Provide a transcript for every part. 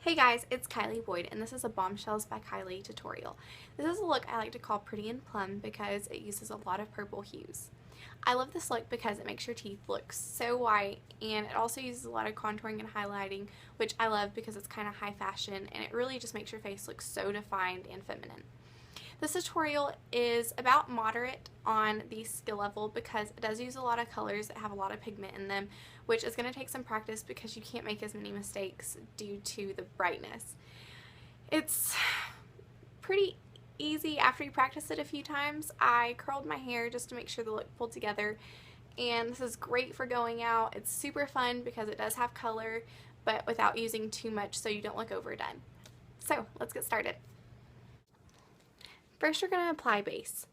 Hey guys, it's Kylie Boyd, and this is a Bombshells by Kylie tutorial. This is a look I like to call Pretty and Plum because it uses a lot of purple hues. I love this look because it makes your teeth look so white, and it also uses a lot of contouring and highlighting, which I love because it's kind of high fashion, and it really just makes your face look so defined and feminine. This tutorial is about moderate on the skill level because it does use a lot of colors that have a lot of pigment in them, which is going to take some practice because you can't make as many mistakes due to the brightness. It's pretty easy after you practice it a few times. I curled my hair just to make sure the look pulled together, and this is great for going out. It's super fun because it does have color, but without using too much so you don't look overdone. So let's get started. First, you're going to apply base.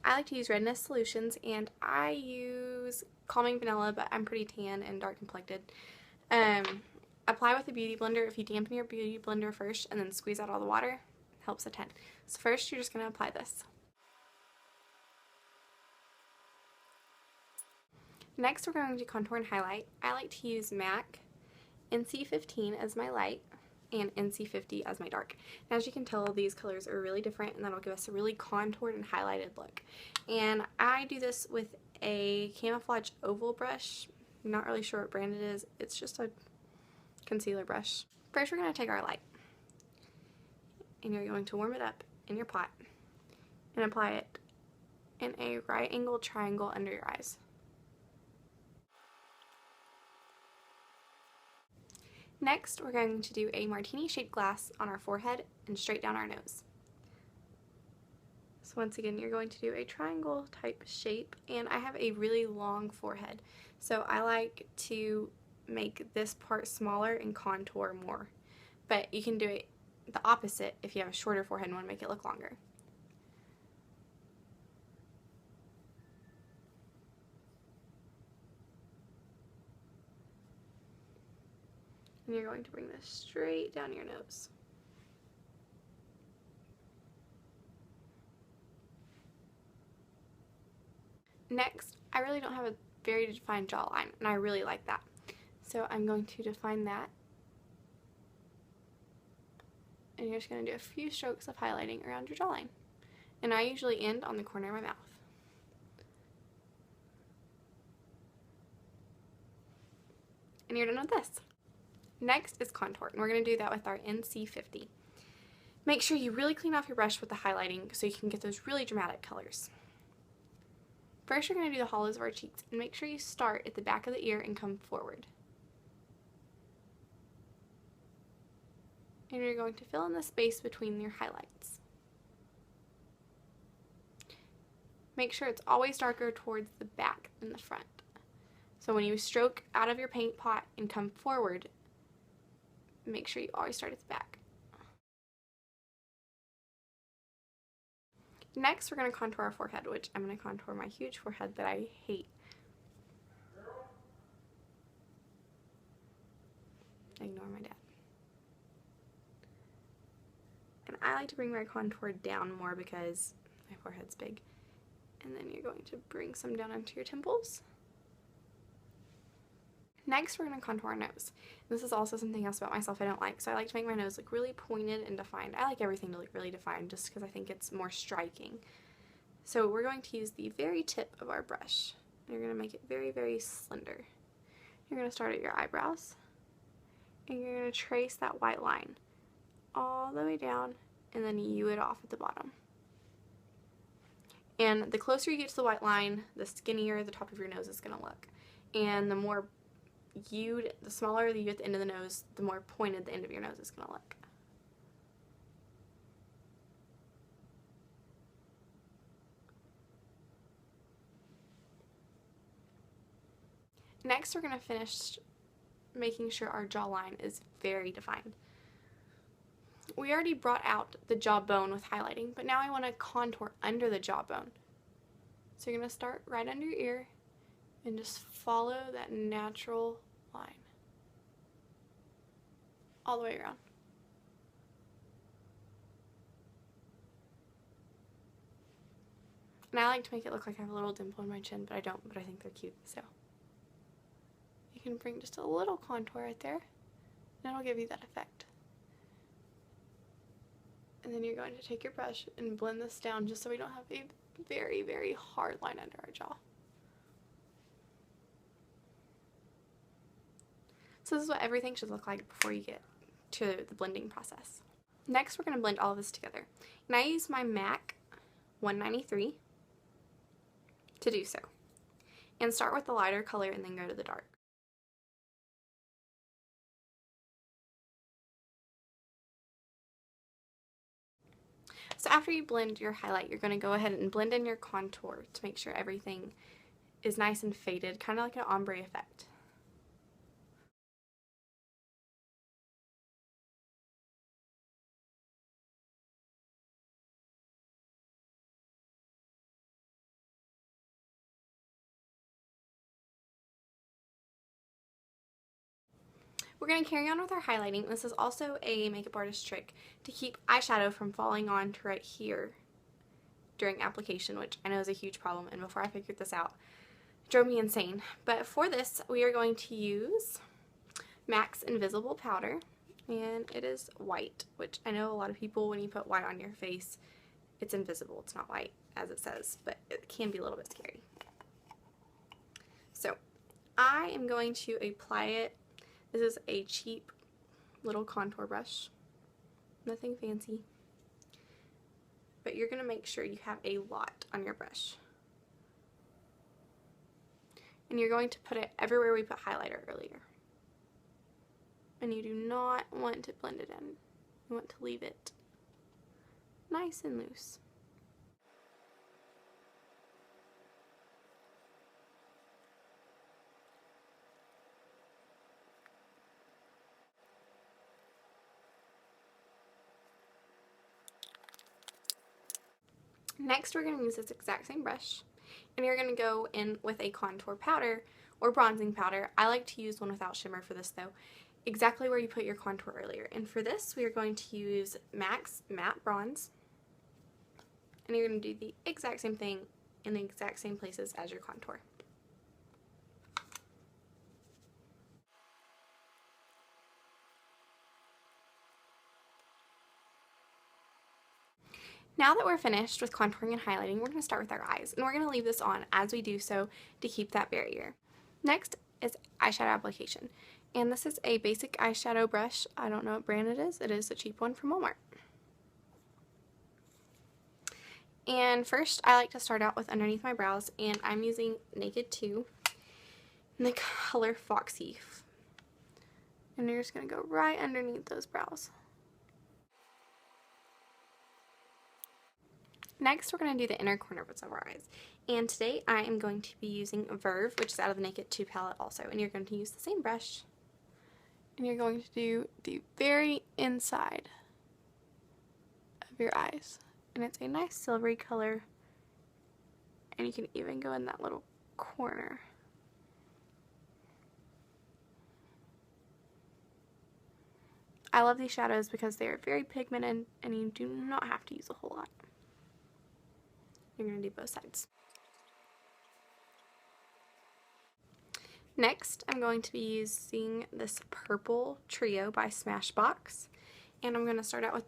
I like to use Redness Solutions, and I use Calming Vanilla, but I'm pretty tan and dark complected. Apply with a beauty blender. If you dampen your beauty blender first and then squeeze out all the water, it helps a ton. So first, you're just going to apply this. Next, we're going to contour and highlight. I like to use MAC NC15 as my light and NC50 as my dark. And as you can tell, these colors are really different, and that'll give us a really contoured and highlighted look. And I do this with a camouflage oval brush. I'm not really sure what brand it is. It's just a concealer brush. First, we're going to take our light, and you're going to warm it up in your pot and apply it in a right angled triangle under your eyes. Next, we're going to do a martini shaped glass on our forehead and straight down our nose. So once again, you're going to do a triangle type shape, and I have a really long forehead, so I like to make this part smaller and contour more. But you can do it the opposite if you have a shorter forehead and want to make it look longer. And you're going to bring this straight down your nose. Next, I really don't have a very defined jawline, and I really like that. So I'm going to define that. And you're just going to do a few strokes of highlighting around your jawline. And I usually end on the corner of my mouth. And you're done with this. Next is contour, and we're going to do that with our NC50. Make sure you really clean off your brush with the highlighting so you can get those really dramatic colors. First, you're going to do the hollows of our cheeks, and make sure you start at the back of the ear and come forward. And you're going to fill in the space between your highlights. Make sure it's always darker towards the back than the front. So when you stroke out of your paint pot and come forward, make sure you always start at the back. Next, we're going to contour our forehead, which I'm going to contour my huge forehead that I hate. Ignore my dad. And I like to bring my contour down more because my forehead's big. And then you're going to bring some down into your temples. Next, we're going to contour our nose. This is also something else about myself I don't like, so I like to make my nose look really pointed and defined. I like everything to look really defined just because I think it's more striking. So we're going to use the very tip of our brush. You're going to make it very, very slender. You're going to start at your eyebrows, and you're going to trace that white line all the way down, and then you it off at the bottom. And the closer you get to the white line, the skinnier the top of your nose is going to look. And the smaller the U at the end of the nose, the more pointed the end of your nose is going to look. Next, we're going to finish making sure our jawline is very defined. We already brought out the jawbone with highlighting, but now I want to contour under the jawbone. So you're going to start right under your ear and just follow that natural line all the way around. And I like to make it look like I have a little dimple in my chin, but I don't, but I think they're cute, so. You can bring just a little contour right there, and it'll give you that effect. And then you're going to take your brush and blend this down just so we don't have a very, very hard line under our jaw. So this is what everything should look like before you get to the blending process. Next, we're going to blend all of this together. And I use my MAC 193 to do so. And start with the lighter color and then go to the dark. So after you blend your highlight, you're going to go ahead and blend in your contour to make sure everything is nice and faded, kind of like an ombre effect. We're going to carry on with our highlighting. This is also a makeup artist trick to keep eyeshadow from falling on to right here during application, which I know is a huge problem, and before I figured this out, it drove me insane. But for this, we are going to use MAC's Invisible Powder, and it is white, which I know a lot of people, when you put white on your face, it's invisible. It's not white, as it says, but it can be a little bit scary. So I am going to apply it. This is a cheap little contour brush, nothing fancy, but you're going to make sure you have a lot on your brush. And you're going to put it everywhere we put highlighter earlier. And you do not want to blend it in. You want to leave it nice and loose. Next, we're going to use this exact same brush, and you're going to go in with a contour powder or bronzing powder. I like to use one without shimmer for this though, exactly where you put your contour earlier. And for this, we are going to use MAC's Matte Bronze, and you're going to do the exact same thing in the exact same places as your contour. Now that we're finished with contouring and highlighting, we're going to start with our eyes, and we're going to leave this on as we do so to keep that barrier. Next is eyeshadow application, and this is a basic eyeshadow brush. I don't know what brand it is. It is a cheap one from Walmart. And first, I like to start out with underneath my brows, and I'm using Naked 2 in the color Foxy. And you're just going to go right underneath those brows. Next, we're going to do the inner corner of our eyes. And today, I am going to be using Verve, which is out of the Naked 2 palette also. And you're going to use the same brush. And you're going to do the very inside of your eyes. And it's a nice silvery color. And you can even go in that little corner. I love these shadows because they are very pigmented and you do not have to use a whole lot. You're going to do both sides. Next, I'm going to be using this purple trio by Smashbox, and I'm going to start out with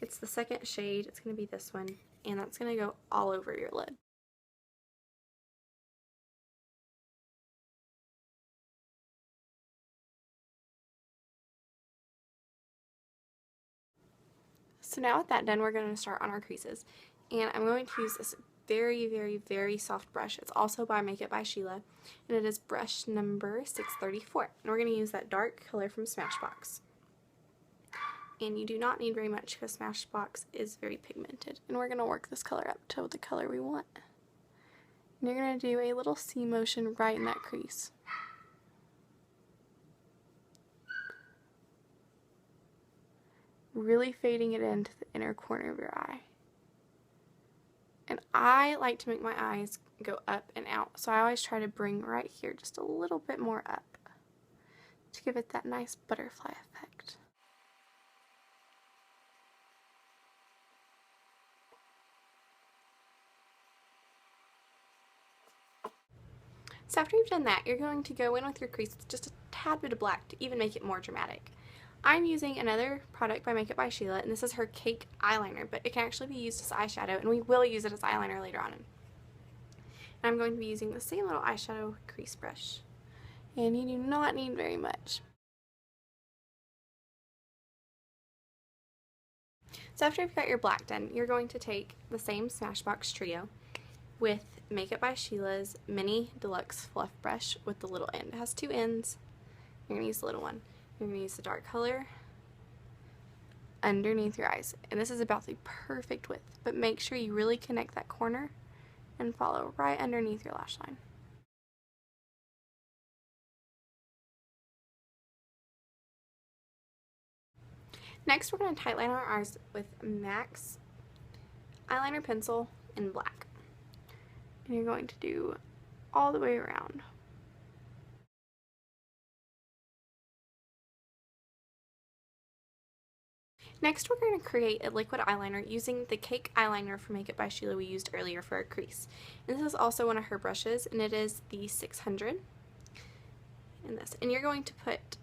it's the second shade. It's going to be this one, and that's going to go all over your lid. So now with that done, we're going to start on our creases. And I'm going to use this very, very, very soft brush. It's also by Make It by Sheila, and it is brush number 634. And we're going to use that dark color from Smashbox. And you do not need very much because Smashbox is very pigmented. And we're going to work this color up to the color we want. And you're going to do a little C motion right in that crease. Really fading it into the inner corner of your eye. And I like to make my eyes go up and out, so I always try to bring right here just a little bit more up to give it that nice butterfly effect. So after you've done that, you're going to go in with your crease with just a tad bit of black to even make it more dramatic. I'm using another product by Makeup by Sheila, and this is her Cake Eyeliner, but it can actually be used as eyeshadow, and we will use it as eyeliner later on. And I'm going to be using the same little eyeshadow crease brush, and you do not need very much. So after you've got your black done, you're going to take the same Smashbox Trio with Makeup by Sheila's Mini Deluxe Fluff Brush with the little end. It has two ends. You're going to use the little one. You're going to use the dark color underneath your eyes. And this is about the perfect width, but make sure you really connect that corner and follow right underneath your lash line. Next, we're going to tightline our eyes with MAC's eyeliner pencil in black. And you're going to do all the way around. Next, we're going to create a liquid eyeliner using the Cake Eyeliner from Makeup by Sheila we used earlier for our crease. And this is also one of her brushes, and it is the 600 in this. And you're going to put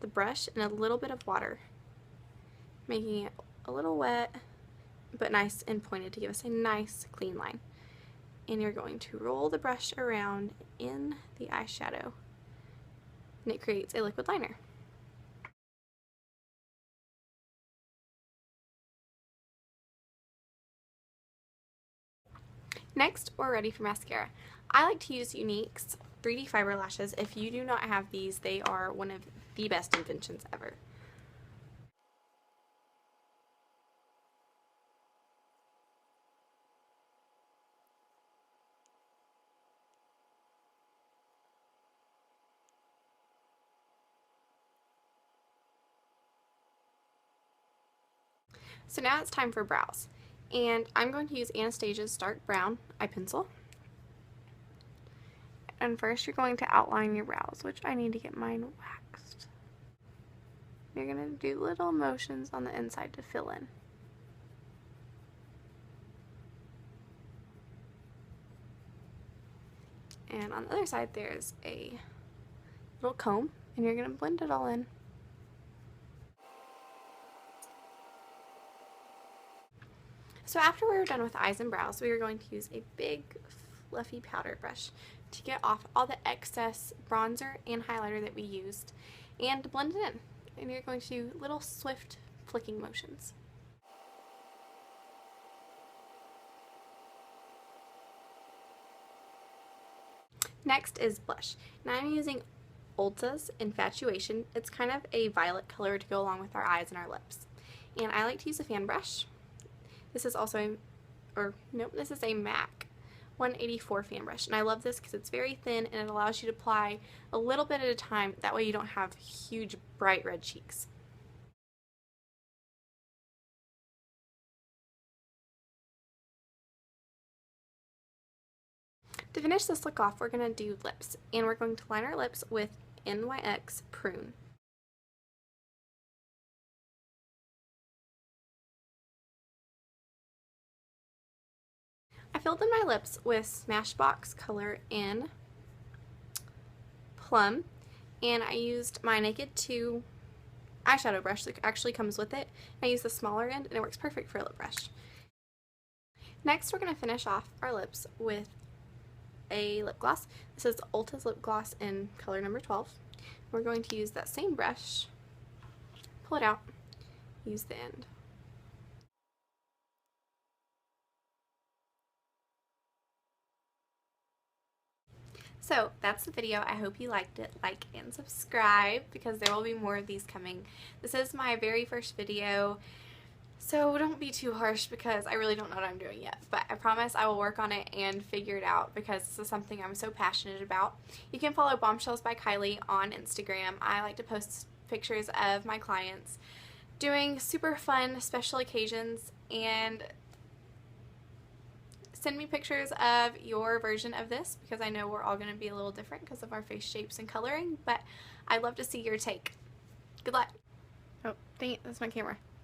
the brush in a little bit of water, making it a little wet but nice and pointed to give us a nice clean line. And you're going to roll the brush around in the eyeshadow, and it creates a liquid liner. Next, we're ready for mascara. I like to use Younique's 3D fiber lashes. If you do not have these, they are one of the best inventions ever. So now it's time for brows. And I'm going to use Anastasia's dark brown eye pencil. And first you're going to outline your brows, which I need to get mine waxed. You're going to do little motions on the inside to fill in. And on the other side there's a little comb, and you're going to blend it all in. So after we're done with eyes and brows, we are going to use a big fluffy powder brush to get off all the excess bronzer and highlighter that we used and to blend it in. And you're going to do little swift flicking motions. Next is blush. Now I'm using Ulta's Infatuation. It's kind of a violet color to go along with our eyes and our lips. And I like to use a fan brush. This is also, this is a MAC 184 fan brush. And I love this because it's very thin and it allows you to apply a little bit at a time. That way you don't have huge bright red cheeks. To finish this look off, we're going to do lips. And we're going to line our lips with NYX Prune. I filled in my lips with Smashbox color in Plum, and I used my Naked 2 eyeshadow brush that actually comes with it. I used the smaller end, and it works perfect for a lip brush. Next, we're going to finish off our lips with a lip gloss. This is Ulta's lip gloss in color number 12. We're going to use that same brush, pull it out, use the end. So that's the video. I hope you liked it. Like and subscribe because there will be more of these coming. This is my very first video, so don't be too harsh because I really don't know what I'm doing yet. But I promise I will work on it and figure it out because this is something I'm so passionate about. You can follow Bombshells by Kylie on Instagram. I like to post pictures of my clients doing super fun special occasions, and send me pictures of your version of this because I know we're all going to be a little different because of our face shapes and coloring, but I'd love to see your take. Good luck. Oh, dang it, that's my camera.